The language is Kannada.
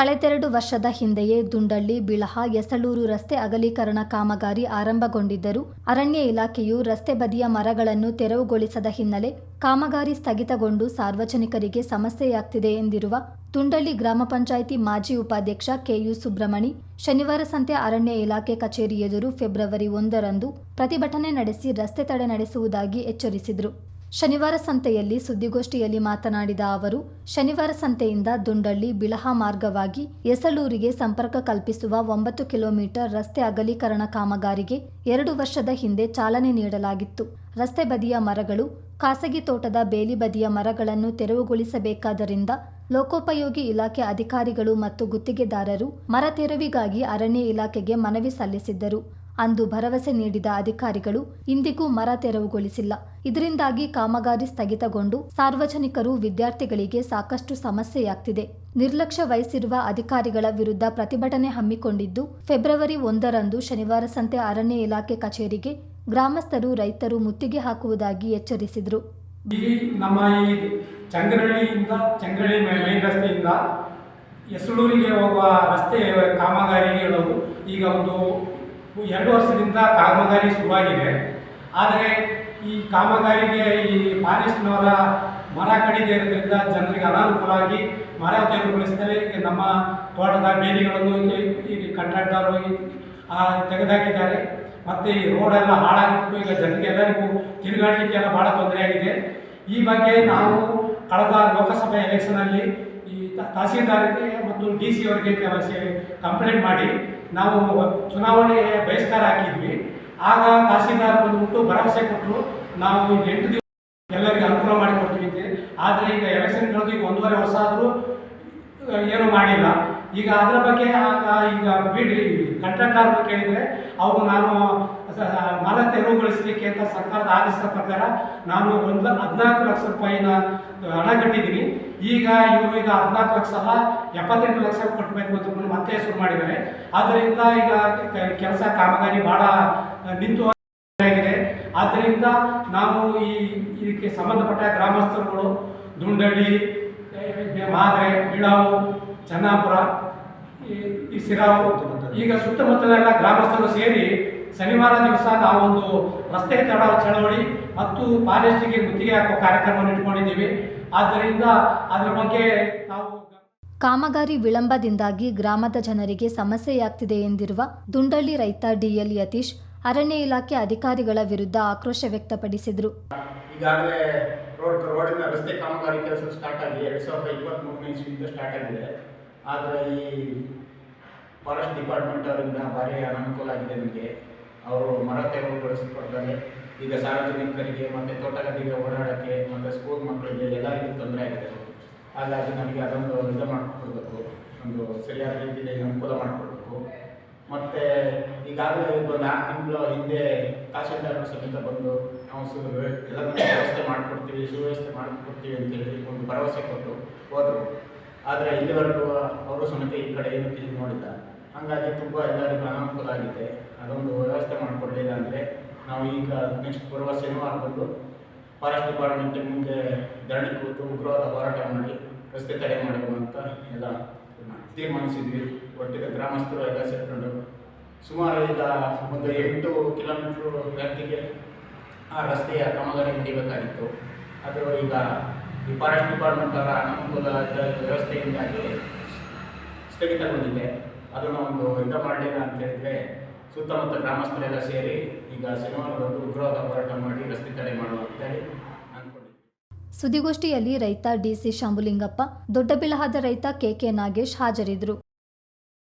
ಕಳೆದೆರಡು ವರ್ಷದ ಹಿಂದೆಯೇ ದುಂಡಳ್ಳಿ ಬಿಳಹ ಯಸಳೂರು ರಸ್ತೆ ಅಗಲೀಕರಣ ಕಾಮಗಾರಿ ಆರಂಭಗೊಂಡಿದ್ದರೂ ಅರಣ್ಯ ಇಲಾಖೆಯು ರಸ್ತೆ ಬದಿಯ ಮರಗಳನ್ನು ತೆರವುಗೊಳಿಸದ ಹಿನ್ನೆಲೆ ಕಾಮಗಾರಿ ಸ್ಥಗಿತಗೊಂಡು ಸಾರ್ವಜನಿಕರಿಗೆ ಸಮಸ್ಯೆಯಾಗ್ತಿದೆ ಎಂದಿರುವ ದುಂಡಳ್ಳಿ ಗ್ರಾಮ ಪಂಚಾಯಿತಿ ಮಾಜಿ ಉಪಾಧ್ಯಕ್ಷ ಕೆಯು ಸುಬ್ರಮಣಿ ಶನಿವಾರ ಸಂತೆ ಅರಣ್ಯ ಇಲಾಖೆ ಕಚೇರಿ ಎದುರು ಫೆಬ್ರವರಿ 1ರಂದು ಪ್ರತಿಭಟನೆ ನಡೆಸಿ ರಸ್ತೆ ತಡೆ ನಡೆಸುವುದಾಗಿ ಎಚ್ಚರಿಸಿದರು. ಶನಿವಾರ ಸಂತೆಯಲ್ಲಿ ಸುದ್ದಿಗೋಷ್ಠಿಯಲ್ಲಿ ಮಾತನಾಡಿದ ಅವರು, ಶನಿವಾರ ಸಂತೆಯಿಂದ ದುಂಡಳ್ಳಿ ಬಿಳಹ ಮಾರ್ಗವಾಗಿ ಯಸಳೂರಿಗೆ ಸಂಪರ್ಕ ಕಲ್ಪಿಸುವ 9 ಕಿಲೋಮೀಟರ್ ರಸ್ತೆ ಅಗಲೀಕರಣ ಕಾಮಗಾರಿಗೆ 2 ವರ್ಷದ ಹಿಂದೆ ಚಾಲನೆ ನೀಡಲಾಗಿತ್ತು. ರಸ್ತೆ ಬದಿಯ ಮರಗಳು, ಖಾಸಗಿ ತೋಟದ ಬೇಲಿ ಬದಿಯ ಮರಗಳನ್ನು ತೆರವುಗೊಳಿಸಬೇಕಾದ್ದರಿಂದ ಲೋಕೋಪಯೋಗಿ ಇಲಾಖೆ ಅಧಿಕಾರಿಗಳು ಮತ್ತು ಗುತ್ತಿಗೆದಾರರು ಮರ ತೆರವಿಗಾಗಿ ಅರಣ್ಯ ಇಲಾಖೆಗೆ ಮನವಿ ಸಲ್ಲಿಸಿದ್ದರು. ಅಂದು ಭರವಸೆ ನೀಡಿದ ಅಧಿಕಾರಿಗಳು ಇಂದಿಗೂ ಮರ ತೆರವುಗೊಳಿಸಿಲ್ಲ. ಇದರಿಂದಾಗಿ ಕಾಮಗಾರಿ ಸ್ಥಗಿತಗೊಂಡು ಸಾರ್ವಜನಿಕರು, ವಿದ್ಯಾರ್ಥಿಗಳಿಗೆ ಸಾಕಷ್ಟು ಸಮಸ್ಯೆಯಾಗ್ತಿದೆ. ನಿರ್ಲಕ್ಷ್ಯ ವಹಿಸಿರುವ ಅಧಿಕಾರಿಗಳ ವಿರುದ್ಧ ಪ್ರತಿಭಟನೆ ಹಮ್ಮಿಕೊಂಡಿದ್ದು, ಫೆಬ್ರವರಿ 1ರಂದು ಶನಿವಾರ ಸಂತೆ ಅರಣ್ಯ ಇಲಾಖೆ ಕಚೇರಿಗೆ ಗ್ರಾಮಸ್ಥರು, ರೈತರು ಮುತ್ತಿಗೆ ಹಾಕುವುದಾಗಿ ಎಚ್ಚರಿಸಿದರು. ನಮ್ಮ ಈ ಚಂಗ್ರಳ್ಳಿ ಮೇನ್ ರಸ್ತೆಯಿಂದ ಯಸಳೂರಿಗೆ ಹೋಗುವ ರಸ್ತೆ ಕಾಮಗಾರಿಗೆ ಹೇಳೋದು ಈಗ ಒಂದು 2 ವರ್ಷದಿಂದ ಕಾಮಗಾರಿ ಶುರುವಾಗಿದೆ. ಆದರೆ ಈ ಕಾಮಗಾರಿಗೆ ಈ ಫಾರೆಸ್ಟ್ನವರ ಮರ ಕಡಿದೇ ಇರೋದ್ರಿಂದ ಜನರಿಗೆ ಅನಾನುಕೂಲವಾಗಿ ಮರ ತೆರವುಗೊಳಿಸ್ತಾರೆ. ನಮ್ಮ ತೋಟದ ಬೇಲಿಗಳನ್ನು ಈ ಕಾಂಟ್ರಾಕ್ಟರು ತೆಗೆದುಹಾಕಿದ್ದಾರೆ. ಮತ್ತು ಈ ರೋಡೆಲ್ಲ ಹಾಳಾಗಿತ್ತು. ಈಗ ಜನರಿಗೆಲ್ಲರಿಗೂ ತಿರುಗಾಡಲಿಕ್ಕೆಲ್ಲ ಭಾಳ ತೊಂದರೆಯಾಗಿದೆ. ಈ ಬಗ್ಗೆ ನಾವು ಕಳೆದ ಲೋಕಸಭೆ ಎಲೆಕ್ಷನಲ್ಲಿ ಈ ತಹಸೀಲ್ದಾರ್ಗೆ ಮತ್ತು DC ಅವರಿಗೆ ಕಂಪ್ಲೇಂಟ್ ಮಾಡಿ ನಾವು ಚುನಾವಣೆ ಬಹಿಷ್ಕಾರ ಹಾಕಿದ್ವಿ. ಆಗ ತಹಸೀಲ್ದಾರ್ ಬಂದುಬಿಟ್ಟು ಭರವಸೆ ಕೊಟ್ಟರು, ನಾವು 8 ದಿವಸ ಎಲ್ಲರಿಗೆ ಅನುಕೂಲ ಮಾಡಿಕೊಡ್ತೀವಿ ಅಂತ. ಆದರೆ ಈಗ ಎಲೆಕ್ಷನ್ ಕಳೆದು ಈಗ 1.5 ವರ್ಷ ಆದರೂ ಏನೂ ಮಾಡಿಲ್ಲ. ಈಗ ಅದರ ಬಗ್ಗೆ ಈಗ ಕಾಂಟ್ರಾಕ್ಟರ್ ಕೇಳಿದರೆ ಅವರು ನಾನು ಮರ ತೆರವುಗೊಳಿಸಲಿಕ್ಕೆ ಅಂತ ಸರ್ಕಾರದ ಆದೇಶದ ಪ್ರಕಾರ ನಾನು 14 ಲಕ್ಷ ರೂಪಾಯಿನ ಹಣ ಕಟ್ಟಿದ್ದೀನಿ. ಈಗ ಇವರು 14 ಲಕ್ಷ ಅಲ್ಲ 78 ಲಕ್ಷ ಕಟ್ಟಬೇಕು ಅಂತ ಮತ್ತೆ ಶುರು ಮಾಡಿದ್ದಾರೆ. ಆದ್ದರಿಂದ ಈಗ ಕೆಲಸ ಕಾಮಗಾರಿ ಭಾಳ ನಿಂತು ಆಗಿದೆ. ಆದ್ದರಿಂದ ನಾವು ಇದಕ್ಕೆ ಸಂಬಂಧಪಟ್ಟ ಗ್ರಾಮಸ್ಥರುಗಳು ದುಂಡಳ್ಳಿ, ಮಾದ್ರೆ, ಬಿಳಾವು, ಚೆನ್ನಾಪುರ, ಈ ಸಿರಾವು, ಈಗ ಸುತ್ತಮುತ್ತಲೆಲ್ಲ ಗ್ರಾಮಸ್ಥರು ಸೇರಿ ಶನಿವಾರ ದಿವಸ ನಾವೊಂದು ರಸ್ತೆ ತಡೆ ಚಳವಳಿ ಮತ್ತು ಫಾರೆಸ್ಟ್ಗೆ ಗುತ್ತಿಗೆ ಹಾಕುವ ಕಾರ್ಯಕ್ರಮವನ್ನು ಇಟ್ಕೊಂಡಿದ್ದೀವಿ. ಆದ್ದರಿಂದ ಅದರ ಬಗ್ಗೆ ನಾವು ಕಾಮಗಾರಿ ವಿಳಂಬದಿಂದಾಗಿ ಗ್ರಾಮದ ಜನರಿಗೆ ಸಮಸ್ಯೆಯಾಗ್ತಿದೆ ಎಂದಿರುವ ದುಂಡಳ್ಳಿ ರೈತ DL ಯತೀಶ್ ಅರಣ್ಯ ಇಲಾಖೆ ಅಧಿಕಾರಿಗಳ ವಿರುದ್ಧ ಆಕ್ರೋಶ ವ್ಯಕ್ತಪಡಿಸಿದರು. ಈಗಾಗಲೇ ರೋಡಿನ ರಸ್ತೆ ಕಾಮಗಾರಿ ಕೆಲಸ ಸ್ಟಾರ್ಟ್ ಆಗಿ 2023 ಇಸ್ವಿಯಿಂದ ಸ್ಟಾರ್ಟ್ ಆಗಿದೆ. ಆದರೆ ಈ ಫಾರೆಸ್ಟ್ ಡಿಪಾರ್ಟ್ಮೆಂಟ್ ಅವರಿಂದ ಭಾರಿ ಅನಾನುಕೂಲ ಆಗಿದೆ ನಮಗೆ. ಅವರು ಮರ ತೆರವುಗೊಳಿಸಿಕೊಡ್ತಾರೆ. ಈಗ ಸಾರ್ವಜನಿಕರಿಗೆ ಮತ್ತು ತೋಟಗಾರಿಕೆ ಓಡಾಡೋಕ್ಕೆ ಮತ್ತು ಸ್ಕೂಲ್ ಮಕ್ಕಳಿಗೆ ಎಲ್ಲರಿಗೂ ತೊಂದರೆ ಆಗಿದೆ. ಹಾಗಾಗಿ ನಮಗೆ ಅದೊಂದು ಇದು ಮಾಡಿಕೊಡ್ಬೇಕು, ಒಂದು ಸರಿಯಾದ ರೀತಿಯಲ್ಲಿ ಅನುಕೂಲ ಮಾಡಿಕೊಡ್ಬೇಕು. ಮತ್ತು ಈಗಾಗಲೇ ಒಂದು 4 ತಿಂಗಳ ಹಿಂದೆ ತಹಸೀಲ್ದಾರ್ ಸಮೇತ ಬಂದು ನಾವು ಎಲ್ಲದನ್ನು ವ್ಯವಸ್ಥೆ ಮಾಡಿಕೊಡ್ತೀವಿ, ಸುವ್ಯವಸ್ಥೆ ಮಾಡಿಕೊಡ್ತೀವಿ ಅಂತೇಳಿ ಒಂದು ಭರವಸೆ ಕೊಟ್ಟು ಹೋದರು. ಆದರೆ ಇಲ್ಲಿವರೆಗೂ ಅವರು ಸಮೇತ ಈ ಕಡೆ ಏನು ತಿರುಗಿ ನೋಡಿಲ್ಲ. ಹಾಗಾಗಿ ತುಂಬ ಎಲ್ಲರಿಗೂ ಅನಾನುಕೂಲ ಆಗಿದೆ. ಅದೊಂದು ವ್ಯವಸ್ಥೆ ಮಾಡಿಕೊಡಲಿಲ್ಲ ಅಂದರೆ ನಾವು ಈಗ ನೆಕ್ಸ್ಟ್ ಬರುವ ಶನಿವಾರ ಬಂದು ಫಾರೆಸ್ಟ್ ಡಿಪಾರ್ಟ್ಮೆಂಟ್ ಮುಂದೆ ಧರಣಿ ಕೂತು ಉಗ್ರವಾದ ಹೋರಾಟ ಮಾಡಿ ರಸ್ತೆ ತಡೆ ಮಾಡುವ ಅಂತ ಎಲ್ಲ ತೀರ್ಮಾನಿಸಿದ್ವಿ. ಒಟ್ಟಿಗೆ ಗ್ರಾಮಸ್ಥರು ಎಲ್ಲ ಸೇರಿಕೊಂಡು ಸುಮಾರು ಈಗ ಒಂದು 8 ಕಿಲೋಮೀಟ್ರ್ ವ್ಯಾಪ್ತಿಗೆ ಆ ರಸ್ತೆಯ ಕಾಮಗಾರಿ ನಡೀಬೇಕಾಗಿತ್ತು. ಅದು ಈಗ ಈ ಫಾರೆಸ್ಟ್ ಡಿಪಾರ್ಟ್ಮೆಂಟ್ ಅವರ ಅನಾನುಕೂಲ ವ್ಯವಸ್ಥೆಯಿಂದಾಗಿ ಸ್ಥಗಿತಗೊಂಡಿದೆ. ಅದನ್ನು ಒಂದು ಇದು ಮಾಡಲಿಲ್ಲ ಅಂತ ಹೇಳಿದರೆ ಸುತ್ತಮುತ್ತ ಗ್ರಾಮಸ್ಥರೆಲ್ಲ ಸೇರಿ ಈಗ ಶನಿವಾರದಂದು ಉಗ್ರವಾದ ಹೋರಾಟ ಮಾಡಿ ರಸ್ತೆ ತಡೆ ಮಾಡುವ ಅಂತೇಳಿ ಅಂದ್ಕೊಂಡಿದ್ದೆ. ಸುದ್ದಿಗೋಷ್ಠಿಯಲ್ಲಿ ರೈತ DC ಶಾಂಭುಲಿಂಗಪ್ಪ, ದೊಡ್ಡಬಿಳಹದ ರೈತ KK ನಾಗೇಶ್ ಹಾಜರಿದ್ದರು.